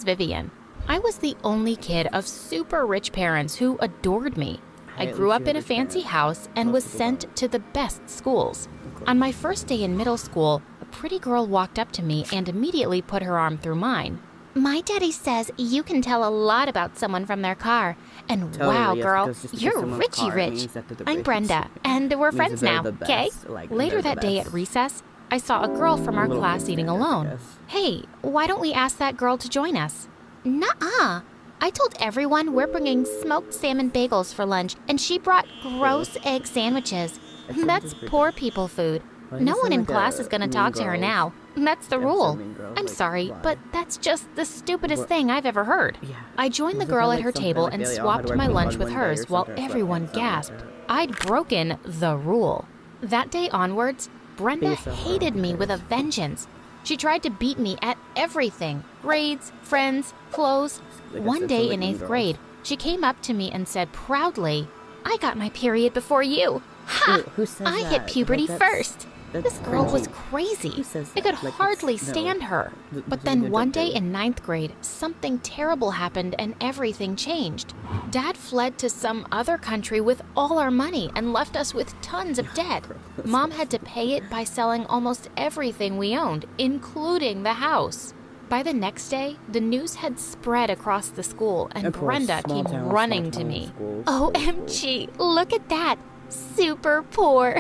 Vivian. I was the only kid of super rich parents who adored me. I grew up in a fancy house and was sent to the best schools. On my first day in middle school, a pretty girl walked up to me and immediately put her arm through mine. My daddy says you can tell a lot about someone from their car. And wow, girl, you're richy rich. I'm Brenda, and we're friends now, okay? Later that day at recess, I saw a girl from our class eating alone. Hey, why don't we ask that girl to join us? Nuh-uh. I told everyone we're bringing smoked salmon bagels for lunch, and she brought gross egg sandwiches. That's poor people food. No one in class is going to talk to her now. That's the rule. I'm sorry, but that's just the stupidest thing I've ever heard. I joined the girl at her table and swapped my lunch with hers while everyone gasped. I'd broken the rule. That day onwards, Brenda hated me with a vengeance. She tried to beat me at everything: grades, friends, clothes. One day in 8th grade, she came up to me and said proudly, "I got my period before you. Ha! I hit puberty first." This girl was crazy. I could hardly stand her. But then one day in 9th grade, something terrible happened and everything changed. Dad fled to some other country with all our money and left us with tons of debt. Mom had to pay it by selling almost everything we owned, including the house. By the next day, the news had spread across the school and Brenda came running to me. OMG, look at that. Super poor.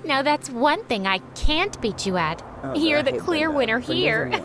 Now that's one thing I can't beat you at. You're the clear winner here.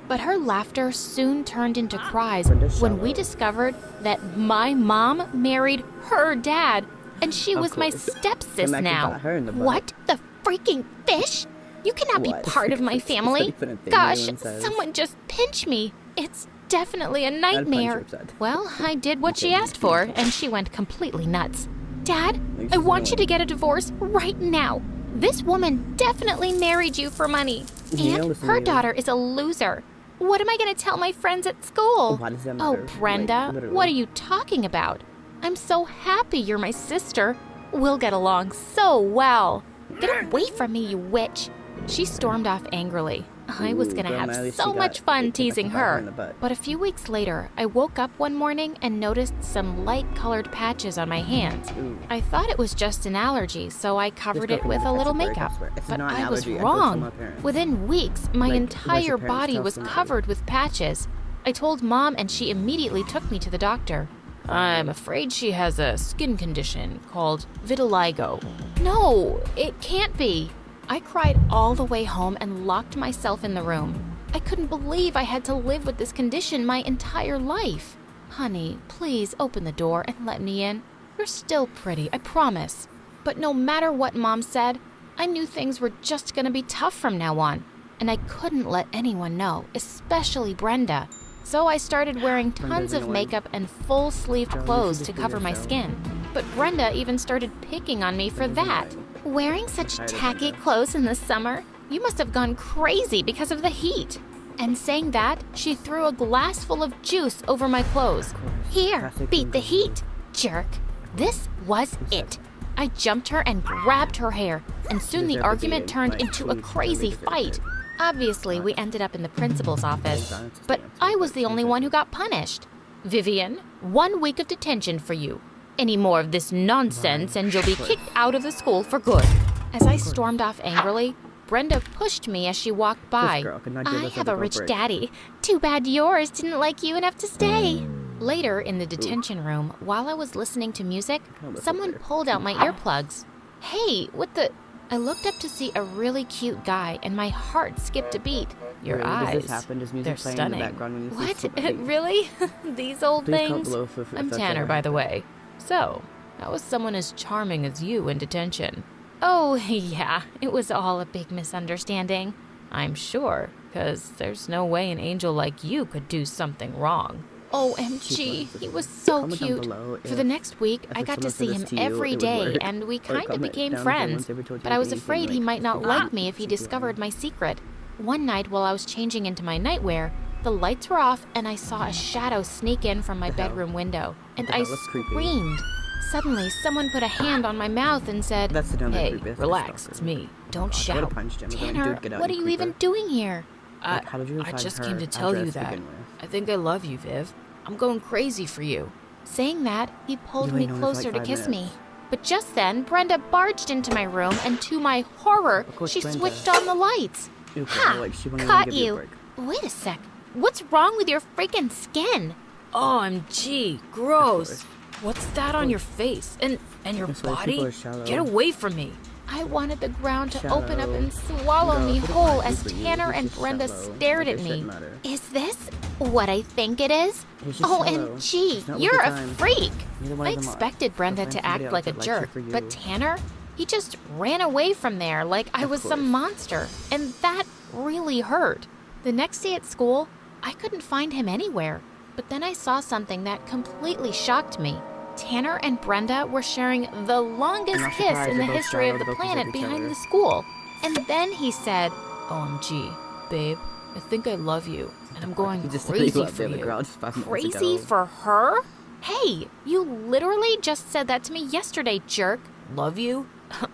But her laughter soon turned into cries when we discovered that my mom married her dad, and she was my stepsis now. What the freaking fish? You cannot be part of my family. Gosh, someone just pinch me. It's definitely a nightmare. Well, I did what she asked for, and she went completely nuts. Dad, I want you to get a divorce right now. This woman definitely married you for money. And her daughter is a loser. What am I going to tell my friends at school? Oh, Brenda, what are you talking about? I'm so happy you're my sister. We'll get along so well. Get away from me, you witch. She stormed off angrily. I was going to have so much fun teasing her. But a few weeks later, I woke up one morning and noticed some light-colored patches on my hands. I thought it was just an allergy, so I covered it with a little makeup. But I was wrong. Within weeks, my entire body was covered with patches. I told Mom, and she immediately took me to the doctor. I'm afraid she has a skin condition called vitiligo. No, it can't be. I cried all the way home and locked myself in the room. I couldn't believe I had to live with this condition my entire life. Honey, please open the door and let me in. You're still pretty, I promise. But no matter what Mom said, I knew things were just gonna be tough from now on. And I couldn't let anyone know, especially Brenda. So I started wearing tons of makeup and full-sleeved clothes to cover my skin. But Brenda even started picking on me for that. Wearing such tacky clothes in the summer? You must have gone crazy because of the heat. And saying that, she threw a glass full of juice over my clothes. Here, beat the heat, jerk. This was it. I jumped her and grabbed her hair, and soon the argument turned into a crazy fight. Obviously, we ended up in the principal's office, but I was the only one who got punished. Vivian, 1 week of detention for you. Any more of this nonsense and you'll be kicked out of the school for good. As I stormed off angrily, Brenda pushed me as she walked by. I have a rich daddy. Too bad yours didn't like you enough to stay. Later, in the detention room, while I was listening to music, someone pulled out my earplugs. Hey, what the... I looked up to see a really cute guy, and my heart skipped a beat. Your eyes, they're stunning. What? Really? These old things? I'm Tanner, by the way. So, how was someone as charming as you in detention? Oh, yeah, it was all a big misunderstanding. I'm sure, because there's no way an angel like you could do something wrong. OMG, he was so cute. For the next week, I got to see him every day, and we kind of became friends. But I was afraid he might not like me if he discovered my secret. One night while I was changing into my nightwear, the lights were off and I saw a shadow sneak in from my bedroom window, and I screamed. Suddenly, someone put a hand on my mouth and said, "Hey, relax, it's me. Don't shout." Tanner, what are you even doing here? I, Like, how did you I find just her came to tell you address to that. begin with? I think I love you, Viv. I'm going crazy for you. Saying that, he pulled You me ain't known her for, closer like, to 5 kiss me. minutes. But just then, Brenda barged into my room, and to my horror, Of course, she Brenda. switched on the lights. Ew, Ha! girl, like, she wouldn't even Caught give you a you. break. Wait a sec. What's wrong with your freaking skin? OMG, gross. What's that on your face? And your That's why people body? are shallow. Get away from me. I wanted the ground to open up Shallow. and swallow Girl, me if it whole applies as for you, Tanner it's and just Brenda shallow. stared Like, at it me. shouldn't matter. Is this what I think it is? It's just shallow. OMG, It's not worth you're the a time. freak. Neither one I of them are. expected Brenda Go find to somebody act else like a that likes you jerk, for you. but Tanner, he just ran away from there like I Of was some course. monster, and that really hurt. The next day at school, I couldn't find him anywhere, but then I saw something that completely shocked me. Tanner and Brenda were sharing the longest I'm not kiss surprised in the they're both history of shallow, the they both planet deserve each behind other. the school. And then he said, OMG, babe, I think I love you, and I'm going He just said crazy he loved for the other you. girl just 5 minutes Crazy ago. for her? Hey, you literally just said that to me yesterday, jerk. Love you?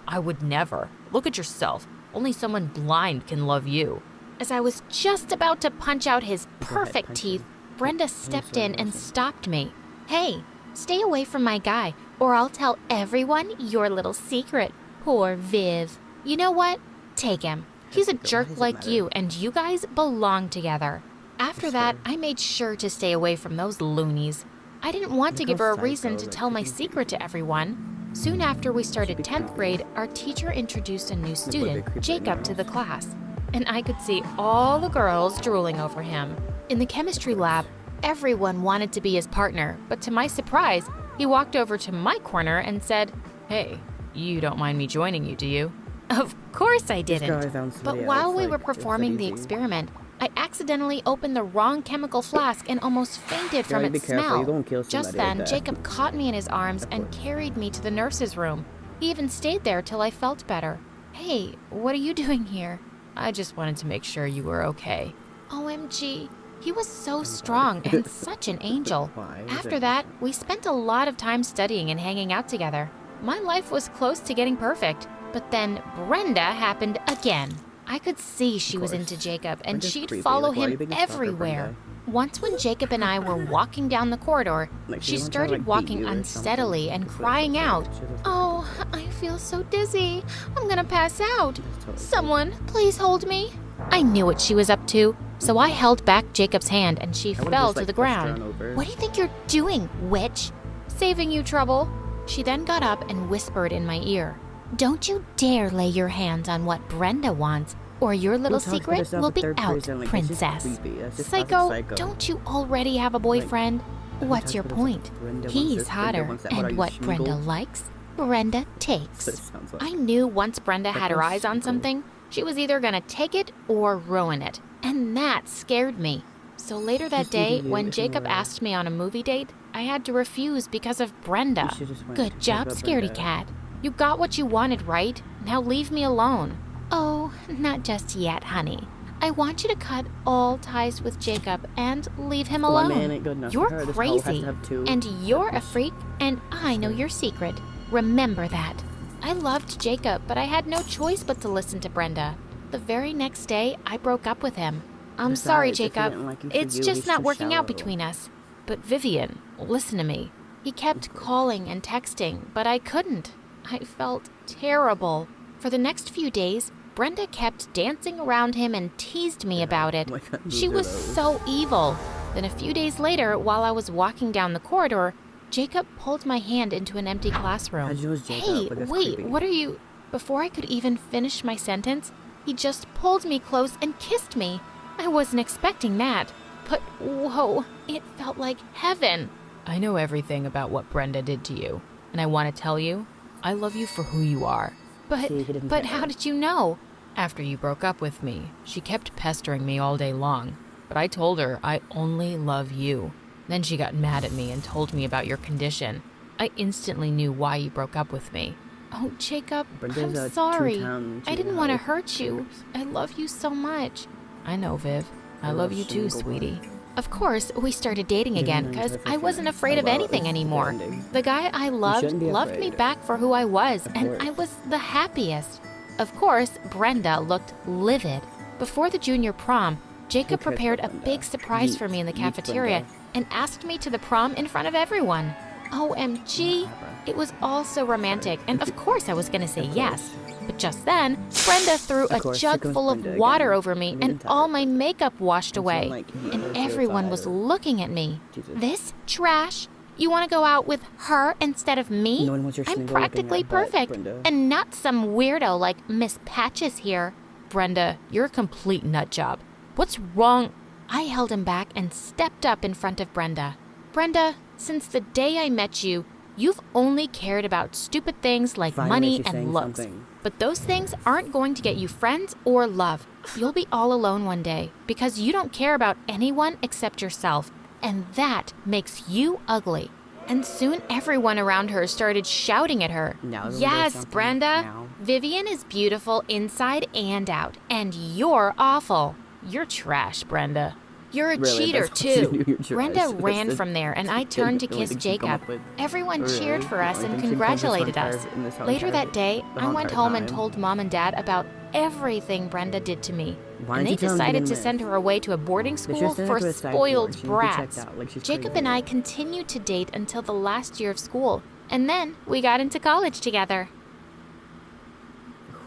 I would never. Look at yourself. Only someone blind can love you. As I was just about to punch out his perfect punch teeth, him. Brenda stepped in and stopped me. Hey, stay away from my guy, or I'll tell everyone your little secret. Poor Viv. You know what? Take him. He's a Why jerk does it like matter? you, and you guys belong together. After Yes, that, sir. I made sure to stay away from those loonies. I didn't want to Look give how her a reason psycho, to like, tell my freaking secret to creepy. everyone. Soon after we started be 10th creepy. grade, our teacher introduced a new student, creepy Jacob, to now. the class. And I could see all the girls drooling over him. In the chemistry lab, everyone wanted to be his partner, but to my surprise, he walked over to my corner and said, Hey, you don't mind me joining you, do you? Of course I This guy didn't. found But somebody while else, we like, were it was that performing the easy. experiment, I accidentally opened the wrong chemical flask and almost fainted from Girl, be its careful, smell. you gonna kill Just somebody then, like that. Jacob caught me in his arms and carried me to the nurse's room. He even stayed there till I felt better. Hey, what are you doing here? I just wanted to make sure you were okay. OMG. He was so strong and such an angel. Why? After that, we spent a lot of time studying and hanging out together. My life was close to getting perfect, but then Brenda happened again. I could see she was course. into Jacob, and Brenda's she'd creepy. follow Like, why are you him being a stalker, everywhere. Brenda? Once when Jacob and I were walking down the corridor, Like, she she wants to, started like, beat walking you or something. unsteadily and That's what it crying feels like. out, She was- Oh, I feel so dizzy. I'm gonna pass out. totally Someone, please hold me. I knew what she was up to, so I held back Jacob's hand and she I would've fell just, to like, the pushed her ground. on over. What do you think you're doing, witch? Saving you trouble. She then got up and whispered in my ear, Don't you dare lay your hands on what Brenda wants, or your little Who talks about secret herself will in be third out, person? Like, that's just princess. creepy. That's just classic Psycho, don't you already have a boyfriend? who What's talks your about herself? point? Brenda wants He's this, Brenda hotter, wants that. What are and you, what Brenda Schmeagol? likes, Brenda That's takes. what it sounds like. I knew once Brenda Like had her a eyes on Schmeagol. something, she was either gonna take it or ruin it, and that scared me. So later that Just leaving day, you when in Jacob the- asked me on a movie date, I had to refuse because of Brenda. You should just went Good to job, talk about scaredy Brenda. cat. You got what you wanted, right? Now leave me alone. Oh, not just yet, honey. I want you to cut all ties with Jacob and leave him One alone. man ain't good enough for You're her. This hoe has to crazy, have two. and you're a Bitch. freak, and I know your secret. Remember that. I loved Jacob, but I had no choice but to listen to Brenda. The very next day, I broke up with him. I'm sorry, Besides, if he Jacob. didn't like you for It's you, just he's not too working out shallow. between us. But Vivian, listen to me. He kept calling and texting, but I couldn't. I felt terrible. For the next few days, Brenda kept dancing around him and teased me about it. Oh my God, She those are was those. so evil. Then a few days later, while I was walking down the corridor, Jacob pulled my hand into an empty classroom. How'd you know it was Jacob? Hey, Like, that's wait, creepy. what are you? Before I could even finish my sentence, he just pulled me close and kissed me. I wasn't expecting that. But whoa, it felt like heaven. I know everything about what Brenda did to you, and I want to tell you, I love you for who you are. But See, he didn't but care. how did you know? After you broke up with me, she kept pestering me all day long, but I told her I only love you. Then she got mad at me and told me about your condition. I instantly knew why you broke up with me. Oh, Jacob, Brenda's I'm a sorry. two-town I didn't cheater. want to hurt you. I love you so much. I know, Viv. I love you too, Schmeagol. sweetie. Of course, we started dating again didn't because know each other I for wasn't friends. afraid Oh, of well, anything it's a good anymore. ending. The guy I loved shouldn't be loved me afraid. back for who I was, Of and course. I was the happiest. Of course, Brenda looked livid. Before the junior prom, Jacob cares prepared a about Brenda? big surprise for me in the Meet cafeteria Brenda. and asked me to the prom in front of everyone. OMG! It was all so romantic, and of course I was gonna say yes. But just then, Brenda threw a course, jug here comes full of Brenda water again. over me, Let me and tell all her. my makeup washed It's away. not like he And goes everyone was outside or- looking at me. Jesus. This trash? You want to go out with her instead of me? No one wants your I'm single looking practically at butt, perfect, Brenda. and not some weirdo like Miss Patches here. Brenda, you're a complete nut job. What's wrong? I held him back and stepped up in front of Brenda. Brenda, since the day I met you, you've only cared about stupid things like Finally, money she's and saying looks. something. But those things aren't going to get you friends or love. You'll be all alone one day because you don't care about anyone except yourself, and that makes you ugly. And soon everyone around her started shouting at her. Now everyone does Yes, something. Brenda. Now. Vivian is beautiful inside and out, and you're awful. You're trash, Brenda. You're a Really? cheater, That's what you too. do, you're trash. Brenda That's ran the- from there, and I turned to the only kiss thing she come Jacob. up with. Everyone Really? cheered for The us only and thing she come up with congratulated this whole us. entire- in this whole Later entire- that day, the I whole went entire home and time. told Mom and Dad about everything Brenda did to me. Why And didn't they you tell him to decided begin to with? send her away to a boarding should've school sent her for to a psych ward. spoiled She need to be brats. checked out, like she's Jacob crazy. and I continued to date until the last year of school, and then we got into college together.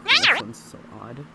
That sounds so odd.